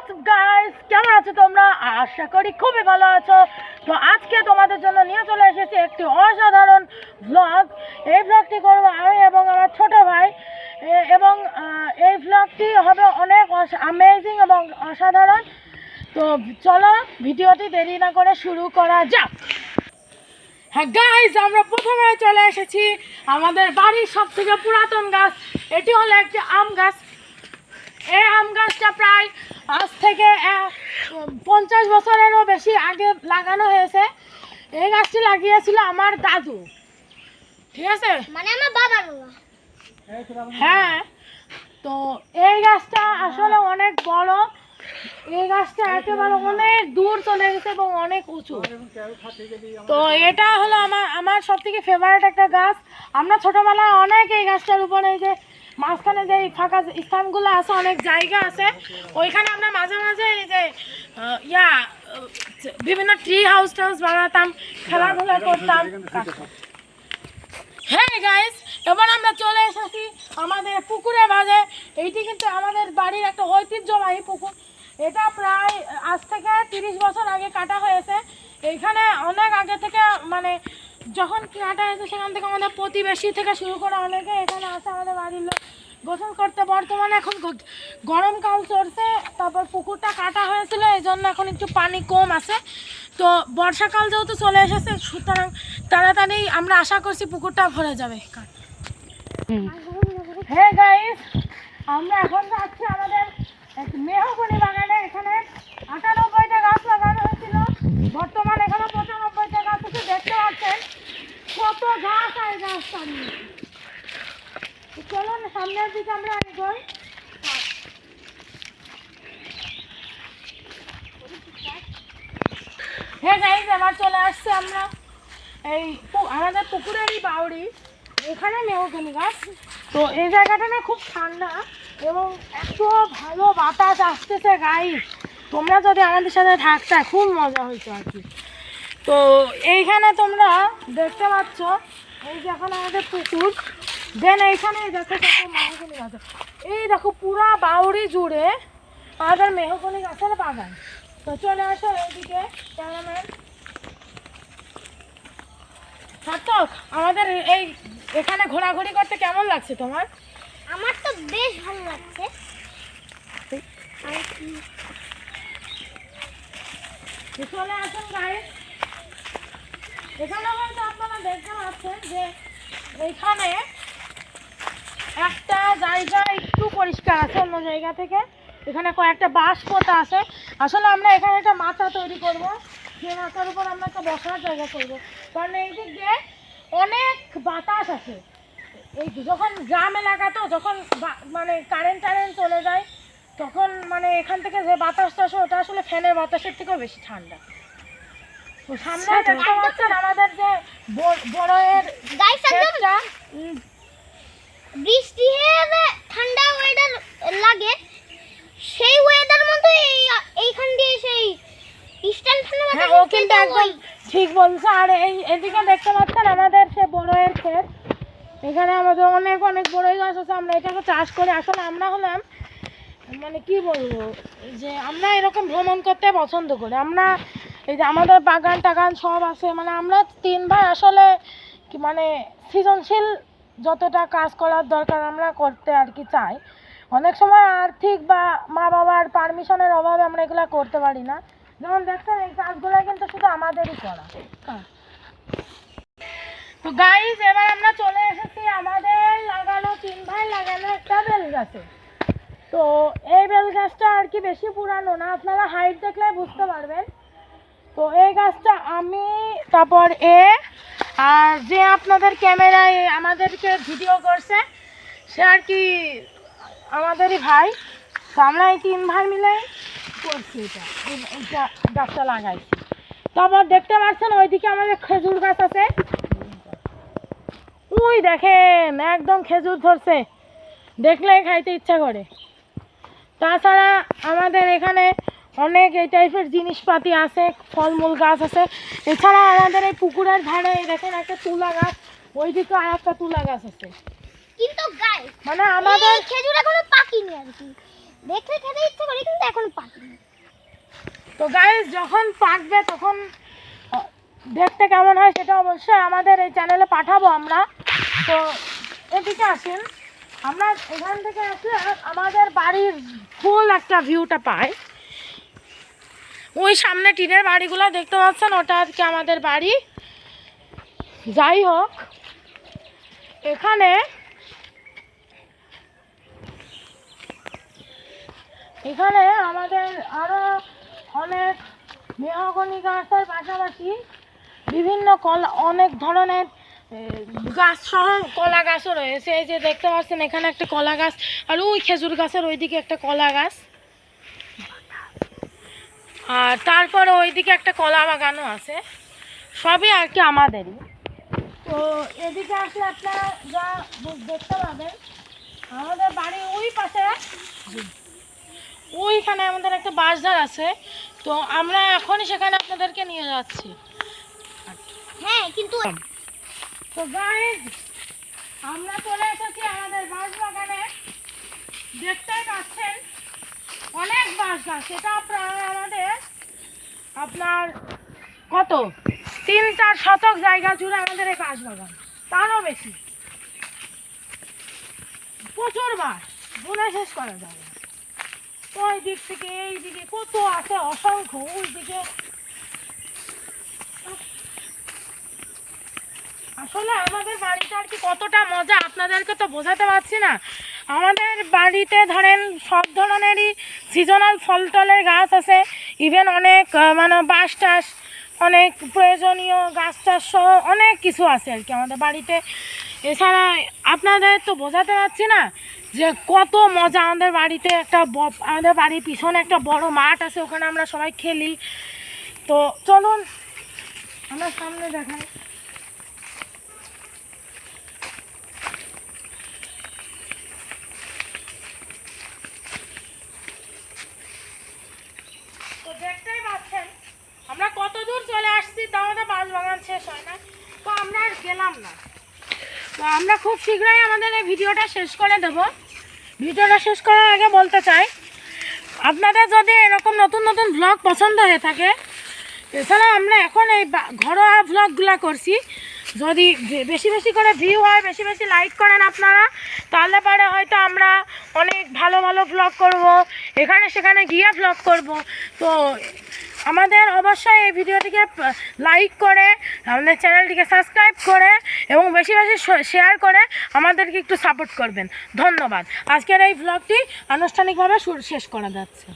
WhatsApp guys, কেমন আছো তোমরা? আশা করি খুবই ভালো আছো। তো আজকে তোমাদের জন্য নিয়ে চলে এসেছি একটি অসাধারণ ব্লগ। এই ব্লগটি করবো আমি এবং আমার ছোট ভাই, এবং এই ব্লগটি হবে অনেক অ্যামেজিং এবং অসাধারণ। তো চলো ভিডিওটি দেরি না করে শুরু করা যাক। হ্যাঁ গাইস, আমরা প্রথমে চলে এসেছি আমাদের বাড়ির সব থেকে পুরাতন গাছ। এটি হলো একটি আম গাছ। এই আম গাছটা প্রায় আজ থেকে 50 বছরেরও বেশি আগে লাগানো হয়েছে। এই গাছটি লাগিয়েছিল আমার দাদু, ঠিক আছে, মানে আমার বাবা। হ্যাঁ। তো এই গাছটা আসলে অনেক বড়। এই গাছটা একেবারে অনেক দূর চলে গেছে এবং অনেক উঁচু। তো এটা হলো আমার সব থেকে ফেভারিট একটা গাছ। আমরা ছোটবেলায় অনেক এই গাছটার উপরে, এই যে মাঝখানে যে ফাঁকা স্থানগুলো আছে, অনেক জায়গা আছে, ওইখানে আমরা মাঝে মাঝে এই যে বিভিন্ন ট্রি হাউস টাউস বানাতাম, খেলাধুলা করতাম। হ্যাঁ গাইস, এবার আমরা চলে এসেছি আমাদের পুকুরের মাঝে। এইটি কিন্তু আমাদের বাড়ির একটা ঐতিহ্যবাহী পুকুর। এটা প্রায় আজ থেকে 30 বছর আগে কাটা হয়েছে। এইখানে অনেক আগে থেকে, মানে যখন কাটা হয়েছে সেখান থেকে আমাদের প্রতিবেশী থেকে শুরু করে অনেকে এখানে আসে আমাদের বাড়ির লোক গোসল করতে। বর্তমানে এখন গরমকাল চলছে, তারপর পুকুরটা কাটা হয়েছিল, এই জন্য এখন একটু পানি কম আছে। তো বর্ষাকাল যেহেতু চলে এসেছে, সুতরাং তাড়াতাড়ি আমরা আশা করছি পুকুরটা ভরে যাবে। হ্যাঁ গাইস, আমরা এখন যাচ্ছি আমাদের মেহগনি বাগানে। এখানে 98টা গাছ লাগানো হয়েছিল, বর্তমানে এখানে 95টা গাছ আছে। দেখতে পাচ্ছেন কত গাছ আর গাছ সামনে। চলুন সামনের দিকে আমরা এগোই। হ্যাঁ গাইস, এবার চলে আসছে আমরা এই আমাদের পুকুরেরই বাউরি, এখানে মেহগনি গাছ। তো এই জায়গাটা না খুব ঠান্ডা এবং এত ভালো বাতাস আসতেছে গাইস, তোমরা যদি আমাদের সাথে থাকতে খুব মজা হইতো আর কি। তো এইখানে তোমরা দেখতে পাচ্ছ এই যে এখন আমাদের পুকুর, দেন এইখানে দেখো কত মেহগনি গাছ। এই দেখো পুরা বাউরি জুড়ে আমাদের মেহগনি গাছের বাগান। তো চলে আসো এইদিকে ক্যামেরাম্যান সার্থক। আমাদের এই এখানে ঘোরাঘুরি করতে কেমন লাগছে তোমার? আমার তো বেশ ভালো লাগছে। চলে আসুন গাইস। এখানে হয়তো আপনারা দেখতে পাচ্ছেন যে এইখানে একটা জায়গা একটু পরিষ্কার আছে অন্য জায়গা থেকে। এখানে কয়েকটা বাঁশ পোতা আছে। আসলে আমরা এখানে একটা মাচা তৈরি করব, যে মাচার উপর আমরা একটা বসার জায়গা করব, কারণ এই দিক দিয়ে অনেক বাতাস আছে। এই যখন গ্রাম এলাকা, তো যখন মানে কারেন্ট চলে যায়, তখন মানে এখান থেকে যে বাতাসটা আসে ওটা আসলে ফ্যানের বাতাসের থেকেও বেশি ঠান্ডা। তো সামনে দেখতে পাচ্ছেন আমাদের যে বড়ের ক্ষেতটা, বৃষ্টি হয়ে ঠান্ডা ওয়েদার লাগে, সেই ওয়েদার মতো এইখান দিয়ে সেই ইস্টার্ন ঠান্ডা। হ্যাঁ, ও কিন্তু একদম ঠিক বলছে। আর এদিকে দেখতে পাচ্ছেন আমাদের সে বড়ের ক্ষেত। এখানে আমাদের অনেক অনেক বড়ই গাছ আছে। আমরা এটাকে চাষ করি। আসলে আমরা হলাম, মানে কি বলবো, যে আমরা এরকম ভ্রমণ করতে পছন্দ করি। আমরা এই যে আমাদের বাগান টাগান সব আছে, মানে আমরা 3 ভাই আসলে কি মানে সৃজনশীল যতটা কাজ করার দরকার আমরা করতে আর কি চাই। অনেক সময় আর্থিক বা মা বাবার পারমিশনের অভাবে আমরা এগুলো করতে পারি না। যেমন দেখছেন এই কাজগুলো কিন্তু শুধু আমাদেরই করা। তো গাইস, এবার আমরা চলে এসেছি আমাদের লাগানো 3 ভাই লাগানো একটা বেল গাছে। তো এই বেল গাছটা আর কি বেশি পুরানো না, আপনারা হাইট দেখলে বুঝতে পারবেন। তো এই গাছটা আমি, তারপর আর যে আপনাদের ক্যামেরায় আমাদেরকে ভিডিও করছে সে আর কি আমাদেরই ভাই। তো আমরা এই 3 ভাই মিলে করছি এটা গাছটা লাগাইছি। তারপর দেখতে পাচ্ছেন ওইদিকে আমাদের খেজুর গাছ আছে। ওই দেখেন একদম খেজুর ধরছে, দেখলেই খাইতে ইচ্ছা করে। তাছাড়া আমাদের এখানে অনেক এই টাইপের জিনিসপাতি আছে, ফলমূল গাছ আছে। এছাড়া আমাদের এই পুকুরের ধারে দেখেন একটা তুলা গাছ, ওইদিকে আর একটা তুলা গাছ আছে। কিন্তু গাইস, মানে আমাদের খেজুর এখনো পাকেনি আর কি, দেখলে খেতে ইচ্ছা করে কিন্তু এখনো পাকেনি। তো গাইস যখন পাকবে তখন দেখতে কেমন হয় সেটা অবশ্যই আমাদের এই চ্যানেলে পাঠাবো আমরা। তো এদিকে আসেন, আমরা এখান থেকে আসলে আমাদের বাড়ির ফুল একটা ভিউটা পাই। ওই সামনে টিনের বাড়িগুলো দেখতে পাচ্ছেন, ওটা আজকে আমাদের বাড়ি। যাই হোক, এখানে আমাদের আরো অনেক মেহগনি গাছের পাশাপাশি বিভিন্ন অনেক ধরনের গাছ সহ কলা গাছও রয়েছে। এই যে দেখতে পাচ্ছেন এখানে একটা কলা গাছ, আর ওই খেজুর গাছের ওইদিকে একটা কলা গাছ, আর তারপরে ওইদিকে একটা কলা বাগানও আছে। সবই আর কি আমাদেরই। তো এদিকে আসলে আপনারা যা দেখতে পাবেন, আমাদের বাড়ি ওই পাশে ওইখানে আমাদের একটা বাঁশঝাড় আছে। তো আমরা এখনই সেখানে আপনাদেরকে নিয়ে যাচ্ছি। হ্যাঁ কিন্তু তো গাইস, আমরা চলে এসেছি আমাদের বাঁশ বাগানে। দেখতেই পাচ্ছেন অনেক বাঁশ গাছ। এটা প্রায় আপনার কত 3-4 শতক জায়গা জুড়ে আমাদের এই বাঁশ বাগান, তারও বেশি। প্রচুর বাঁশ, গুনে শেষ করা যাবে না। ওই দিক থেকে এই দিকে কত আছে, অসংখ্য। ওই দিকে আসলে আমাদের বাড়িতে আর কি কতটা মজা আপনাদেরকে তো বোঝাতে পারছি না। আমাদের বাড়িতে ধরেন সব ধরনেরই সিজনাল ফল টলের গাছ আছে, ইভেন অনেক মানে বাঁশ টাস, অনেক প্রয়োজনীয় গাছ টাছ সহ অনেক কিছু আছে আর কি আমাদের বাড়িতে। এছাড়া আপনাদের তো বোঝাতে পারছি না যে কত মজা। আমাদের বাড়িতে আমাদের বাড়ির পিছনে একটা বড় মাঠ আছে, ওখানে আমরা সবাই খেলি। তো চলুন আমরা সামনে দেখাই। তো দেখতেই পাচ্ছেন আমরা কত দূর চলে আসছি, তাও আমাদের বাঁশ বাগান শেষ হয় না। তো আমরা আর গেলাম না। তো আমরা খুব শীঘ্রই আমাদের এই ভিডিওটা শেষ করে দেব। ভিডিওটা শেষ করার আগে বলতে চাই, আপনাদের যদি এরকম নতুন নতুন ব্লগ পছন্দ হয়ে থাকে, এছাড়া আমরা এখন এই ঘরোয়া ব্লগগুলো করছি, যদি বেশি বেশি করে ভিউ হয়, বেশি বেশি লাইক করেন আপনারা, তাহলে পরে হয়তো আমরা অনেক ভালো ভালো ব্লগ করব, এখানে সেখানে গিয়ে ব্লগ করব। তো আমাদের অবশ্যই এই ভিডিওটিকে লাইক করে, আমাদের চ্যানেলটিকে সাবস্ক্রাইব করে এবং বেশি বেশি শেয়ার করে আমাদেরকে একটু সাপোর্ট করবেন। ধন্যবাদ। আজকের এই ব্লগটি আনুষ্ঠানিকভাবে শেষ করা যাচ্ছে।